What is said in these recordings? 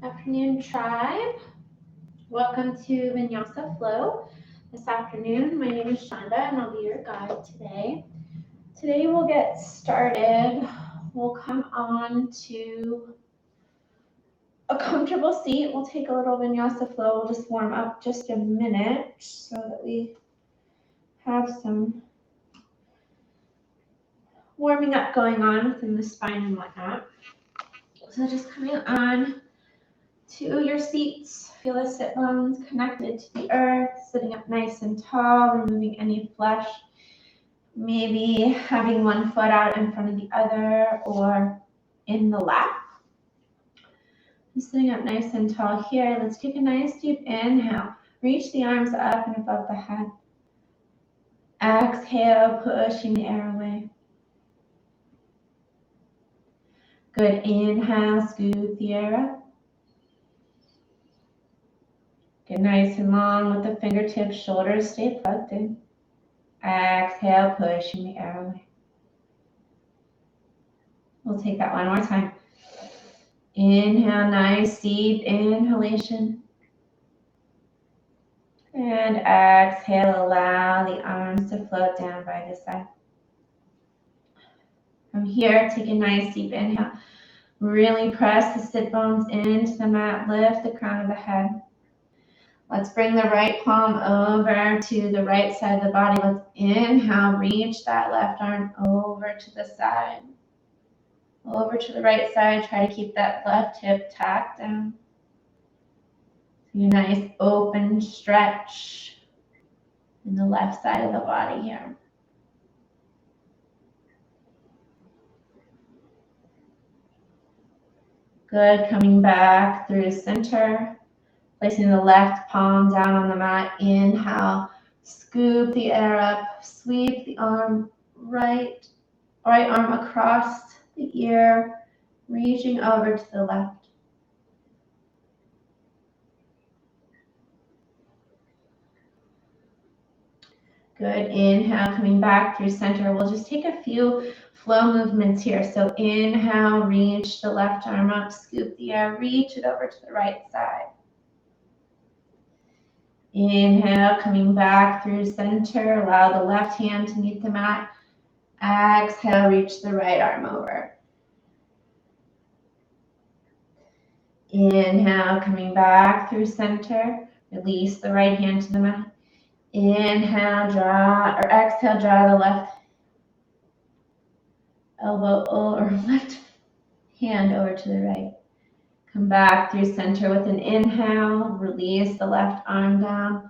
Afternoon, tribe. Welcome to Vinyasa Flow. This afternoon, my name is Shonda and I'll be your guide today. Today we'll get started. We'll come on to a comfortable seat. We'll take a little Vinyasa Flow. We'll just warm up just a minute so that we have some warming up going on within the spine and whatnot. So just coming on to your seats, feel the sit bones connected to the earth, sitting up nice and tall, removing any flesh, maybe having one foot out in front of the other or in the lap. Just sitting up nice and tall here. Let's take a nice deep inhale. Reach the arms up and above the head. Exhale, pushing the air away. Good. Inhale, scoop the air up. Get nice and long with the fingertips, shoulders stay plugged in. Exhale, pushing the air away. We'll take that one more time. Inhale, nice deep inhalation. And exhale, allow the arms to float down by the side. From here, take a nice deep inhale. Really press the sit bones into the mat, lift the crown of the head. Let's bring the right palm over to the right side of the body. Let's inhale, reach that left arm over to the side. Over to the right side, try to keep that left hip tacked down. A nice open stretch in the left side of the body here. Good, coming back through center. Placing the left palm down on the mat. Inhale, scoop the air up, sweep the arm right arm across the ear, reaching over to the left. Good, inhale, coming back through center. We'll just take a few flow movements here. So inhale, reach the left arm up, scoop the air, reach it over to the right side. Inhale, coming back through center. Allow the left hand to meet the mat. Exhale, reach the right arm over. Inhale, coming back through center. Release the right hand to the mat. Inhale, exhale, draw the left elbow or left hand over to the right. Come back through center with an inhale. Release the left arm down.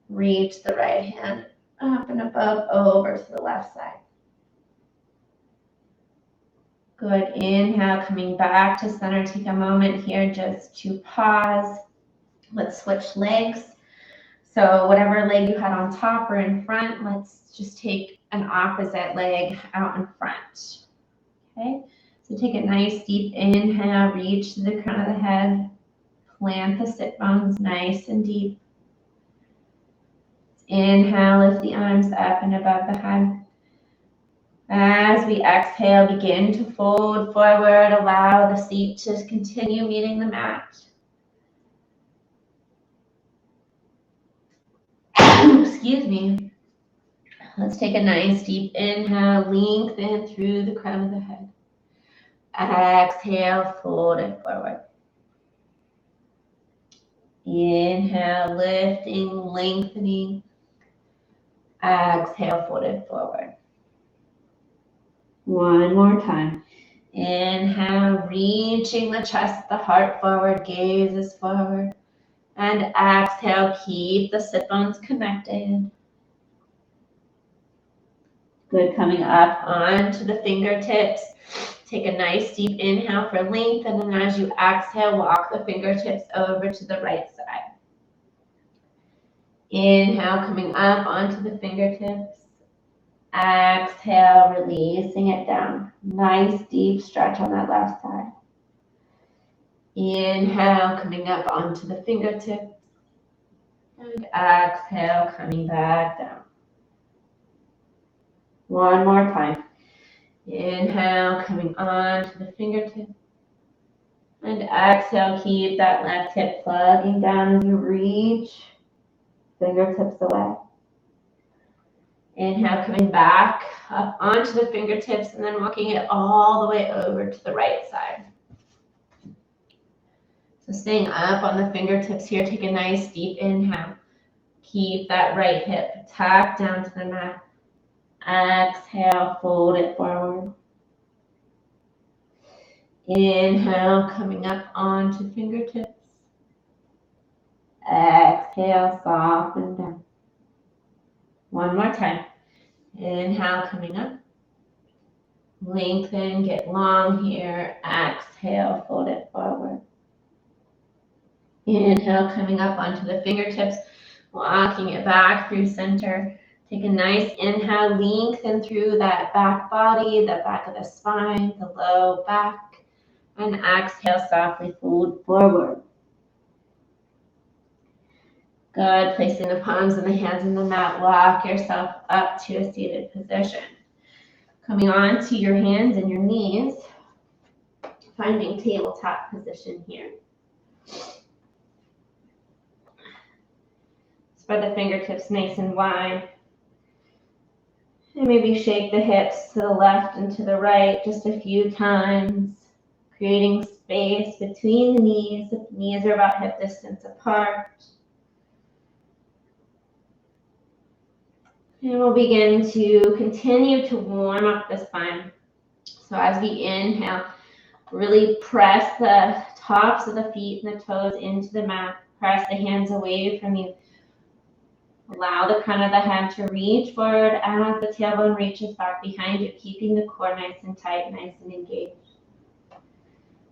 Reach the right hand up and above over to the left side. Good. Inhale, coming back to center. Take a moment here just to pause. Let's switch legs. So whatever leg you had on top or in front, let's just take an opposite leg out in front. Okay? So take a nice deep inhale, reach to the crown of the head, plant the sit bones nice and deep. Inhale, lift the arms up and above the head. As we exhale, begin to fold forward, allow the seat to continue meeting the mat. Excuse me. Let's take a nice deep inhale, lengthen through the crown of the head. Exhale, fold it forward. Inhale, lifting, lengthening. Exhale, fold it forward. One more time. Inhale, reaching the chest, the heart forward, gaze is forward. And exhale, keep the sit bones connected. Good, coming up onto the fingertips. Take a nice deep inhale for length, and then as you exhale, walk the fingertips over to the right side. Inhale, coming up onto the fingertips. Exhale, releasing it down. Nice deep stretch on that left side. Inhale, coming up onto the fingertips. And exhale, coming back down. One more time. Inhale, coming on to the fingertips. And exhale, keep that left hip plugging down as you reach fingertips away. Inhale, coming back up onto the fingertips and then walking it all the way over to the right side. So staying up on the fingertips here, take a nice deep inhale. Keep that right hip tucked down to the mat. Exhale, fold it forward. Inhale, coming up onto fingertips. Exhale, soften down. One more time. Inhale, coming up. Lengthen, get long here. Exhale, fold it forward. Inhale, coming up onto the fingertips, walking it back through center. Take a nice inhale, lengthen through that back body, the back of the spine, the low back. And exhale, softly fold forward. Good. Placing the palms and the hands in the mat, walk yourself up to a seated position. Coming on to your hands and your knees, finding tabletop position here. Spread the fingertips nice and wide. And maybe shake the hips to the left and to the right just a few times, creating space between the knees. The knees are about hip distance apart. And we'll begin to continue to warm up the spine. So as we inhale, really press the tops of the feet and the toes into the mat. Press the hands away from you. Allow the crown of the head to reach forward as the tailbone reaches back behind you, keeping the core nice and tight, nice and engaged.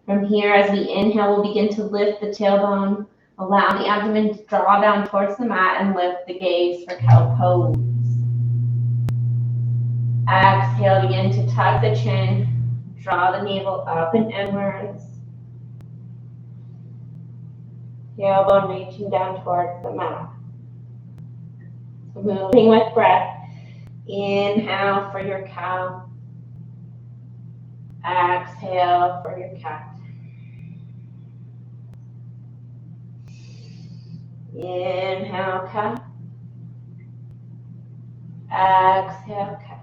From here, as we inhale, we'll begin to lift the tailbone. Allow the abdomen to draw down towards the mat and lift the gaze for cow pose. Exhale, begin to tuck the chin, draw the navel up and inwards. Tailbone reaching down towards the mat. So moving with breath. Inhale for your cow. Exhale for your cat. Inhale, cow. Exhale, cat.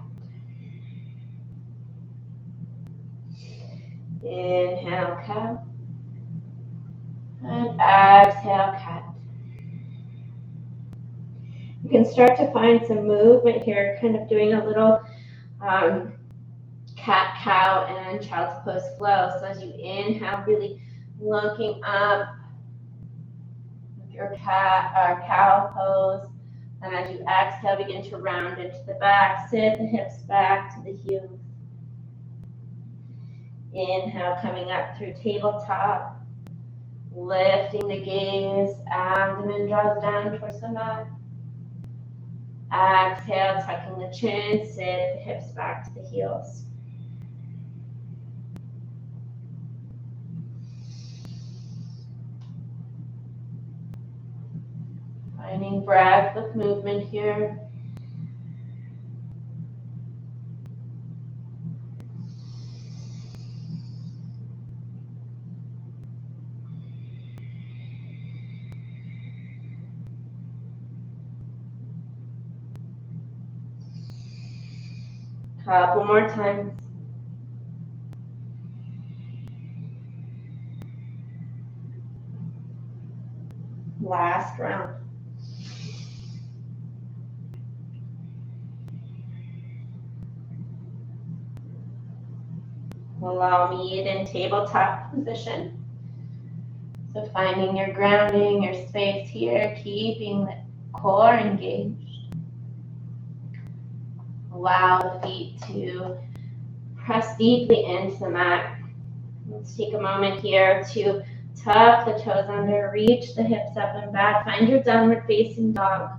Inhale, cow. And exhale, cat. You can start to find some movement here, kind of doing a little cat, cow, and child's pose flow. So as you inhale, really looking up with your cat or cow pose. And as you exhale, begin to round into the back. Sit the hips back to the heels. Inhale, coming up through tabletop. Lifting the gaze. Abdomen draws down towards the mat. Exhale, tucking the chin. Sit the hips back to the heels. Finding breath with movement here. Couple more times. Last round. Allow me in tabletop position. So finding your grounding, your space here, keeping the core engaged. Allow the feet to press deeply into the mat. Let's take a moment here to tuck the toes under, reach the hips up and back. Find your downward facing dog.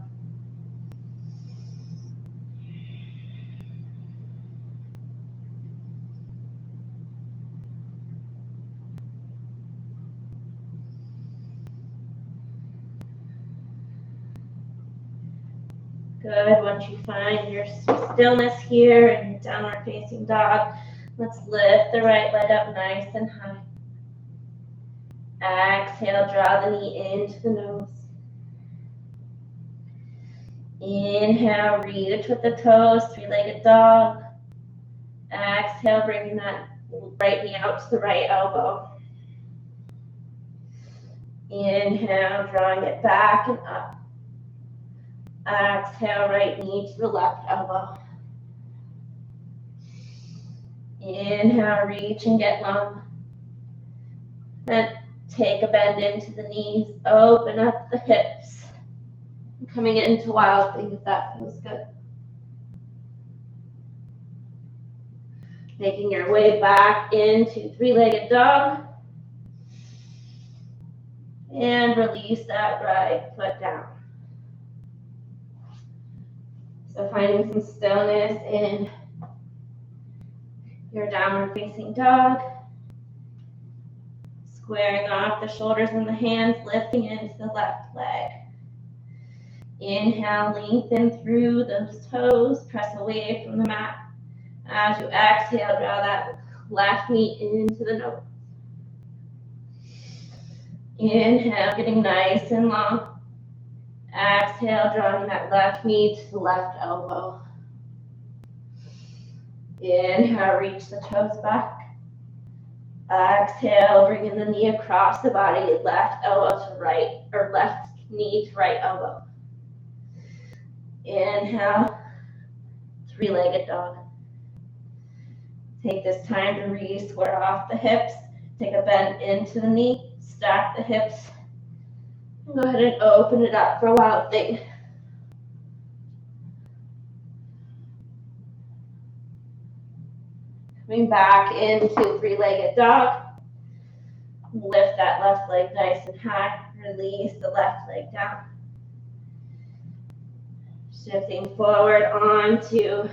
Good. Once you find your stillness here and your downward facing dog, let's lift the right leg up nice and high. Exhale, draw the knee into the nose. Inhale, reach with the toes, three-legged dog. Exhale, bringing that right knee out to the right elbow. Inhale, drawing it back and up. Exhale, right knee to the left elbow. Inhale, reach and get long. Then take a bend into the knees, open up the hips. Coming into wild thing if that feels good. Making your way back into three-legged dog. And release that right foot down. So finding some stillness in your downward facing dog. Squaring off the shoulders and the hands, lifting into the left leg. Inhale, lengthen through those toes, press away from the mat. As you exhale, draw that left knee into the nose. Inhale, getting nice and long. Exhale, drawing that left knee to the left elbow. Inhale, reach the toes back. Exhale, bringing the knee across the body, left elbow to right, or left knee to right elbow. Inhale, three-legged dog. Take this time to re-square off the hips. Take a bend into the knee, stack the hips. And go ahead and open it up for a wild thing. Coming back into three-legged dog. Lift that left leg nice and high. Release the left leg down. Shifting forward onto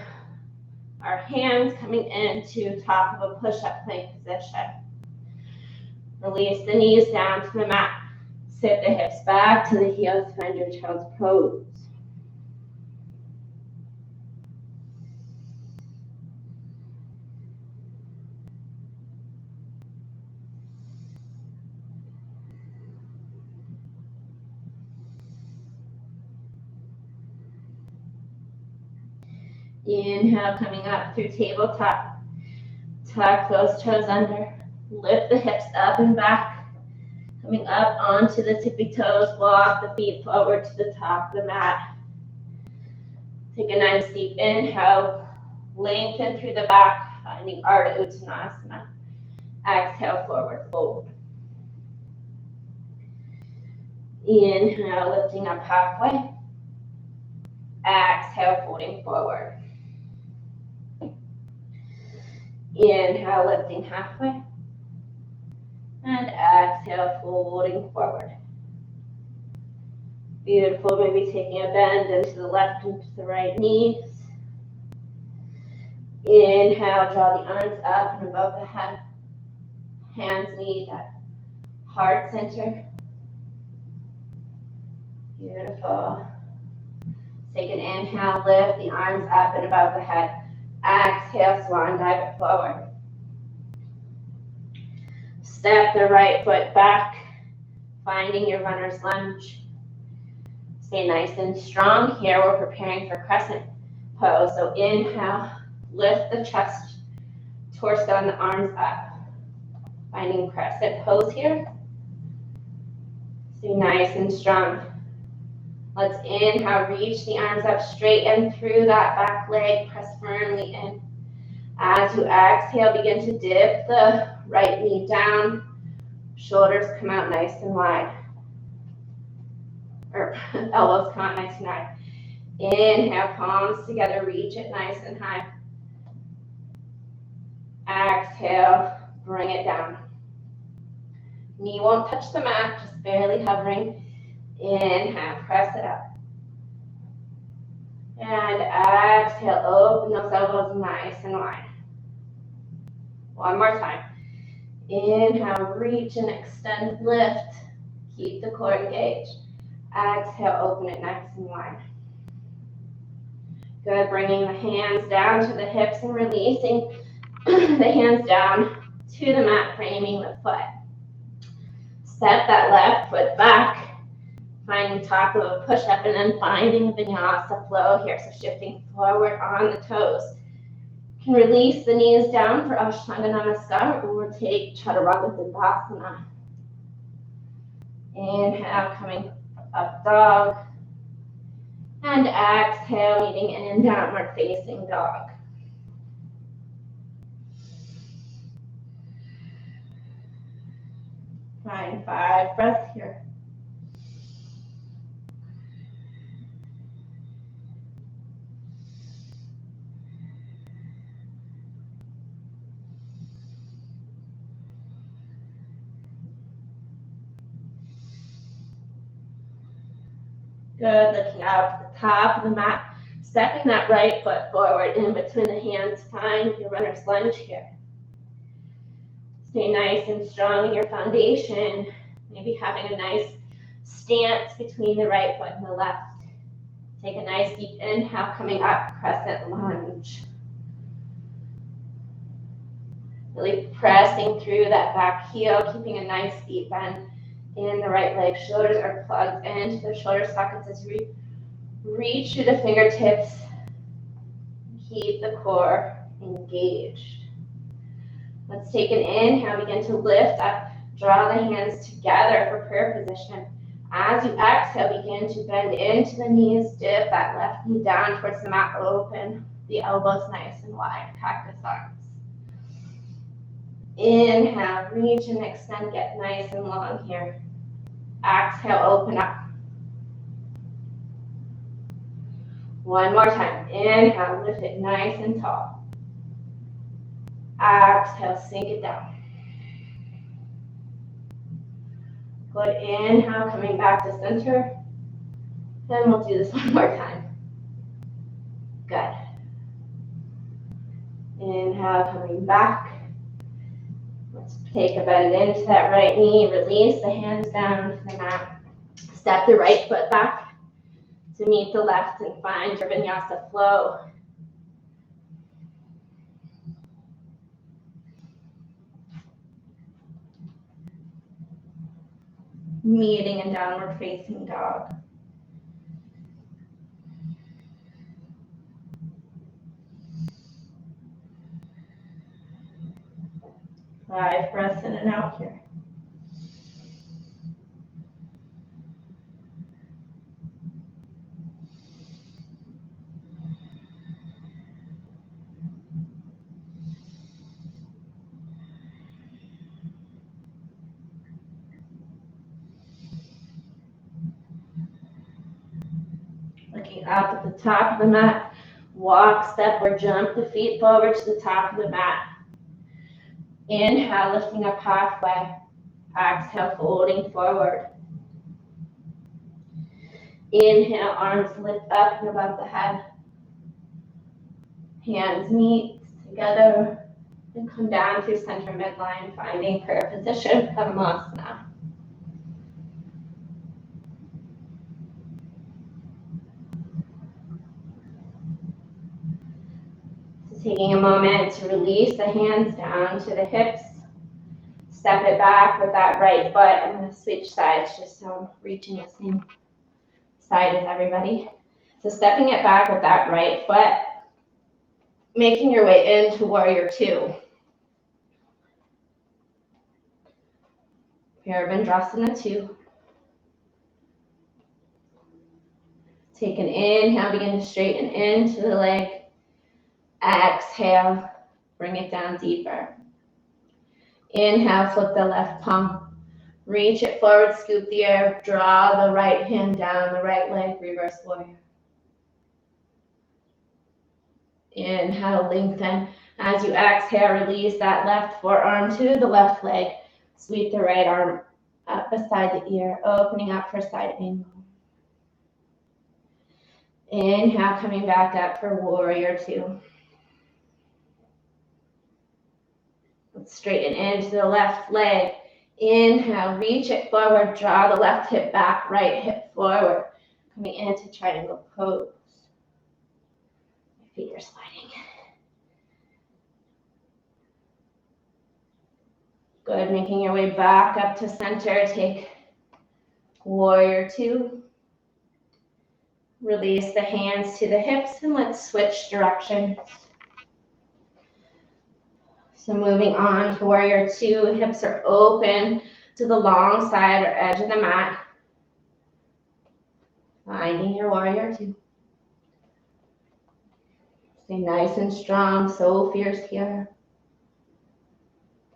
our hands, coming into top of a push-up plank position. Release the knees down to the mat. Sit the hips back to the heels, find your child's pose. Inhale, coming up through tabletop. Tuck those toes under. Lift the hips up and back. Coming up onto the tippy toes. Walk the feet forward to the top of the mat. Take a nice deep inhale. Lengthen through the back, finding Ardha Uttanasana. Exhale, forward fold. Inhale, lifting up halfway. Exhale, folding forward. Inhale, lifting halfway. And exhale, folding forward. Beautiful. Maybe taking a bend into the left and to the right knees. Inhale, draw the arms up and above the head. Hands meet at heart center. Beautiful. Take an inhale, lift the arms up and above the head. Exhale, swan dive it forward. Step the right foot back, finding your runner's lunge. Stay nice and strong. Here we're preparing for Crescent Pose. So inhale, lift the chest, torso and the arms up. Finding Crescent Pose here. Stay nice and strong. Let's inhale, reach the arms up straight and through that back leg, press firmly in. As you exhale, begin to dip the right knee down. Shoulders come out nice and wide. Or elbows come out nice and wide. Inhale, palms together, reach it nice and high. Exhale, bring it down. Knee won't touch the mat, just barely hovering. Inhale, press it up. And exhale, open those elbows nice and wide. One more time. Inhale, reach and extend, lift. Keep the core engaged. Exhale, open it nice and wide. Good, bringing the hands down to the hips and releasing the hands down to the mat, framing the foot. Step that left foot back, finding top of a push-up, and then finding a vinyasa flow here. So shifting forward on the toes. You can release the knees down for Ashtanga Namaskar or take Chaturanga Dandasana. Inhale, coming up dog. And exhale, meeting in downward facing dog. Find 5 breaths here. Good, looking up at the top of the mat, stepping that right foot forward in between the hands. Find your runner's lunge here. Stay nice and strong in your foundation. Maybe having a nice stance between the right foot and the left. Take a nice deep inhale, coming up, Crescent Lunge. Really pressing through that back heel, keeping a nice deep bend in the right leg. Shoulders are plugged into the shoulder sockets as you reach through the fingertips. Keep the core engaged. Let's take an inhale, begin to lift up, draw the hands together for prayer position. As you exhale, begin to bend into the knees, dip that left knee down towards the mat, open the elbows nice and wide, cactus arms. Inhale, reach and extend, get nice and long here. Exhale, open up. One more time. Inhale, lift it nice and tall. Exhale, sink it down. Good. Inhale, coming back to center. Then we'll do this one more time. Good. Inhale, coming back. Let's take a bend into that right knee. Release the hands down to the mat. Step the right foot back to meet the left and find your vinyasa flow. Meeting in downward facing dog. Five breaths in and out here. Looking up at the top of the mat, walk, step, or jump the feet forward to the top of the mat. Inhale, lifting up halfway. Exhale, folding forward. Inhale, arms lift up and above the head. Hands meet together and come down through center midline, finding prayer position, Padmasana. Taking a moment to release the hands down to the hips. Step it back with that right foot. I'm going to switch sides just so I'm reaching the same side as everybody. So stepping it back with that right foot, making your way into Warrior Two. Virabhadrasana 2. Take an inhale, begin to straighten into the leg. Exhale, bring it down deeper. Inhale, flip the left palm. Reach it forward, scoop the air. Draw the right hand down the right leg, reverse warrior. Inhale, lengthen. As you exhale, release that left forearm to the left leg. Sweep the right arm up beside the ear, opening up for side angle. Inhale, coming back up for Warrior Two. Let's straighten into the left leg. Inhale, reach it forward, draw the left hip back, right hip forward. Coming into triangle pose. My feet are sliding. Good, making your way back up to center. Take warrior two. Release the hands to the hips and let's switch direction. So moving on to warrior two, hips are open to the long side or edge of the mat. Finding your warrior two. Stay nice and strong, so fierce here.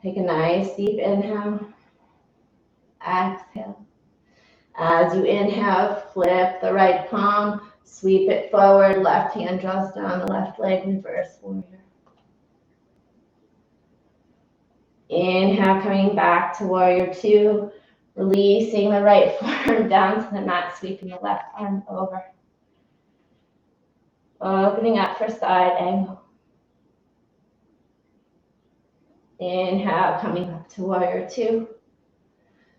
Take a nice deep inhale. Exhale. As you inhale, flip the right palm, sweep it forward, left hand draws down the left leg, reverse warrior. Inhale, coming back to warrior two, releasing the right forearm down to the mat, sweeping the left arm over. Opening up for side angle. Inhale, coming up to warrior two.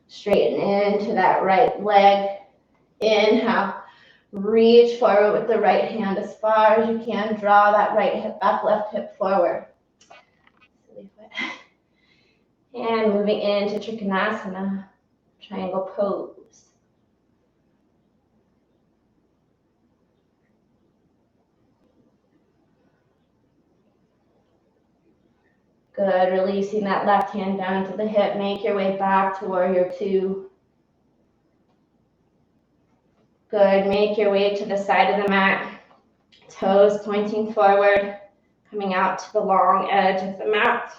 Straighten into that right leg. Inhale, reach forward with the right hand as far as you can. Draw that right hip back, left hip forward. And moving into Trikonasana, triangle pose. Good, releasing that left hand down to the hip. Make your way back to warrior two. Good, make your way to the side of the mat. Toes pointing forward, coming out to the long edge of the mat.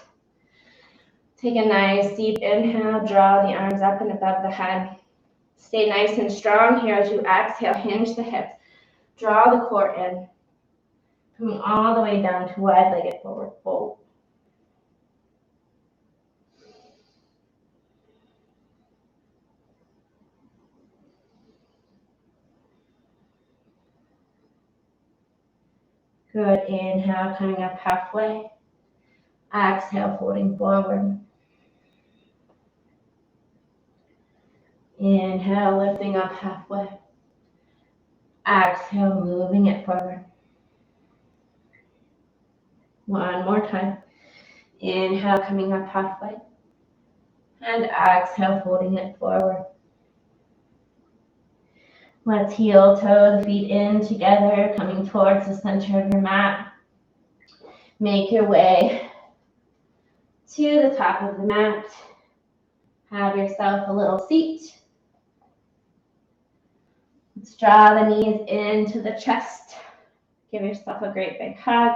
Take a nice deep inhale, draw the arms up and above the head. Stay nice and strong here as you exhale, hinge the hips. Draw the core in, coming all the way down to wide-legged forward fold. Good, inhale, coming up halfway. Exhale, folding forward. Inhale, lifting up halfway. Exhale, moving it forward. One more time. Inhale, coming up halfway. And exhale, folding it forward. Let's heel toe the feet in together, coming towards the center of your mat. Make your way to the top of the mat. Have yourself a little seat. Let's draw the knees into the chest. Give yourself a great big hug.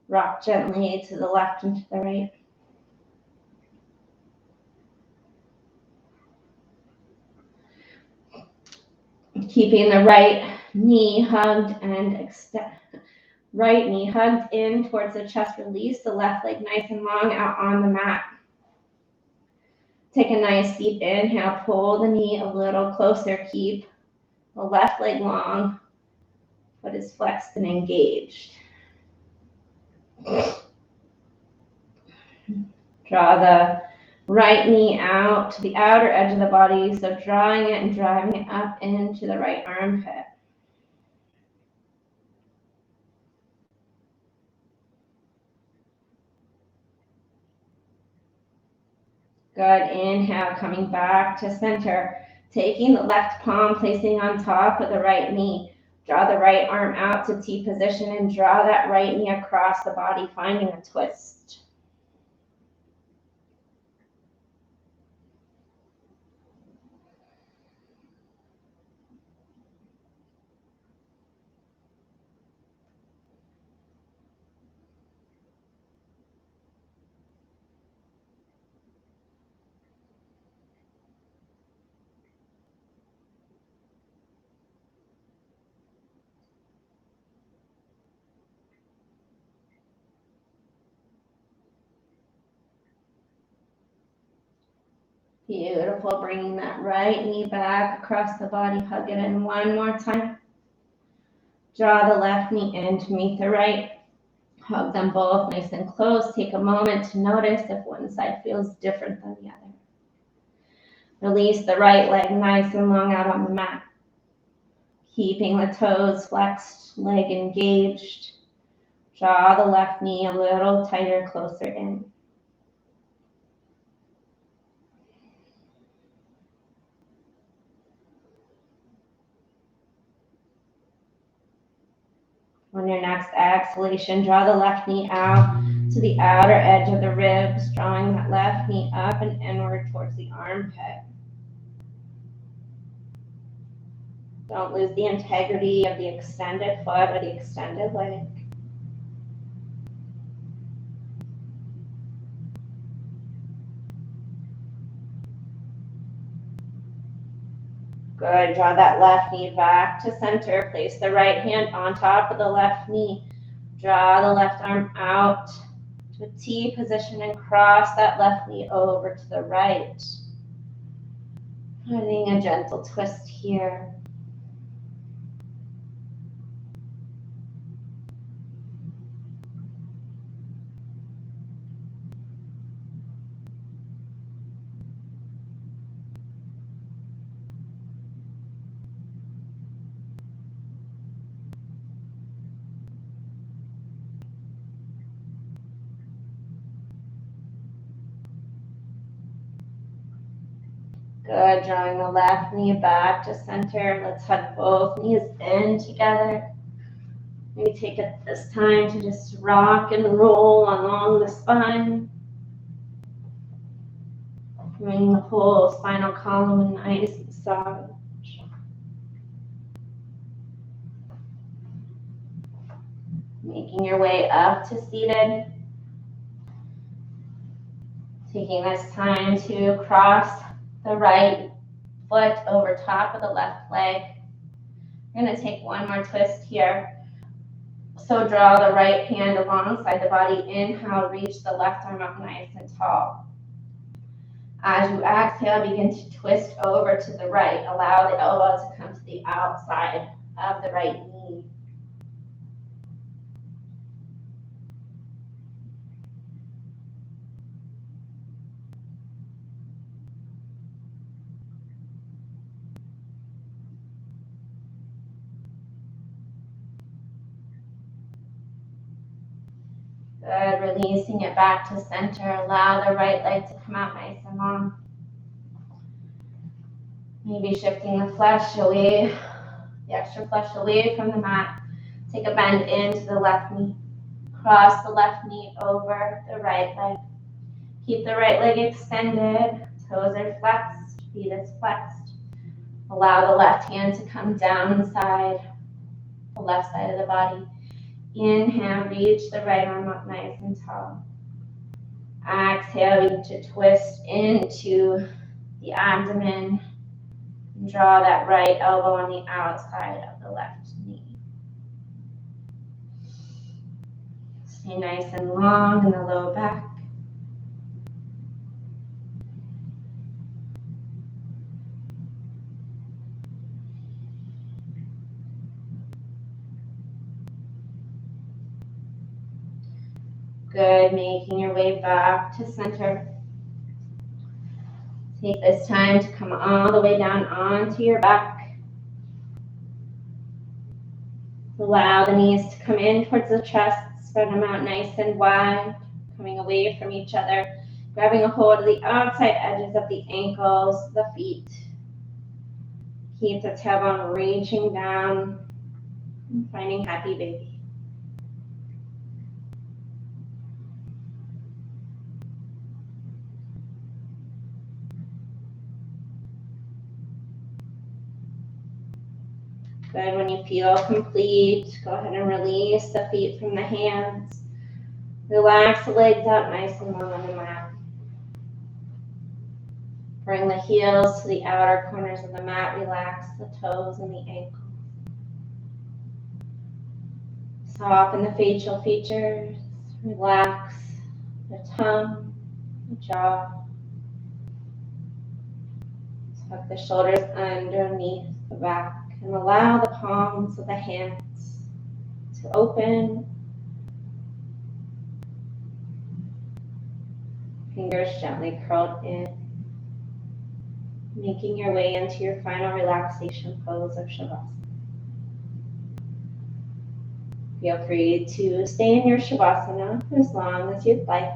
Rock gently to the left and to the right. Keeping the right knee hugged and extend. Right knee hugged in towards the chest. Release the left leg nice and long out on the mat. Take a nice deep inhale. Pull the knee a little closer. Keep the left leg long. Foot is flexed and engaged. Draw the right knee out to the outer edge of the body. So drawing it and driving it up into the right armpit. Good, inhale, coming back to center. Taking the left palm, placing on top of the right knee. Draw the right arm out to T position and draw that right knee across the body, finding a twist. Beautiful, bringing that right knee back across the body, hug it in one more time. Draw the left knee in to meet the right. Hug them both nice and close. Take a moment to notice if one side feels different than the other. Release the right leg nice and long out on the mat. Keeping the toes flexed, leg engaged. Draw the left knee a little tighter, closer in. On your next exhalation, draw the left knee out to the outer edge of the ribs, drawing that left knee up and inward towards the armpit. Don't lose the integrity of the extended foot or the extended leg. Good. Draw that left knee back to center. Place the right hand on top of the left knee. Draw the left arm out to a T position and cross that left knee over to the right. Finding a gentle twist here. Good, drawing the left knee back to center. Let's hug both knees in together. Maybe take it this time to just rock and roll along the spine. Bring the whole spinal column a nice massage. Making your way up to seated. Taking this time to cross the right foot over top of the left leg. We're going to take one more twist here. So draw the right hand alongside the body. Inhale, reach the left arm up nice and tall. As you exhale, begin to twist over to the right. Allow the elbow to come to the outside of the right knee. Good, releasing it back to center. Allow the right leg to come out nice and long. Maybe shifting the flesh away, the extra flesh away from the mat. Take a bend into the left knee. Cross the left knee over the right leg. Keep the right leg extended. Toes are flexed, feet is flexed. Allow the left hand to come down inside the left side of the body. Inhale, reach the right arm up nice and tall. Exhale, begin to twist into the abdomen. Draw that right elbow on the outside of the left knee. Stay nice and long in the low back. Good, making your way back to center. Take this time to come all the way down onto your back. Allow the knees to come in towards the chest. Spread them out nice and wide, coming away from each other. Grabbing a hold of the outside edges of the ankles, the feet. Keep the tailbone reaching down and finding happy baby. Good, when you feel complete, go ahead and release the feet from the hands. Relax the legs out nice and long on the mat. Bring the heels to the outer corners of the mat. Relax the toes and the ankles. Soften the facial features. Relax the tongue, the jaw. Tuck the shoulders underneath the back. And allow the palms of the hands to open. Fingers gently curled in. Making your way into your final relaxation pose of Shavasana. Feel free to stay in your Shavasana for as long as you'd like.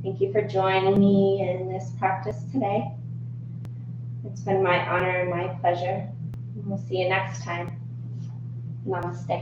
Thank you for joining me in this practice today. It's been my honor and my pleasure. We'll see you next time. Namaste.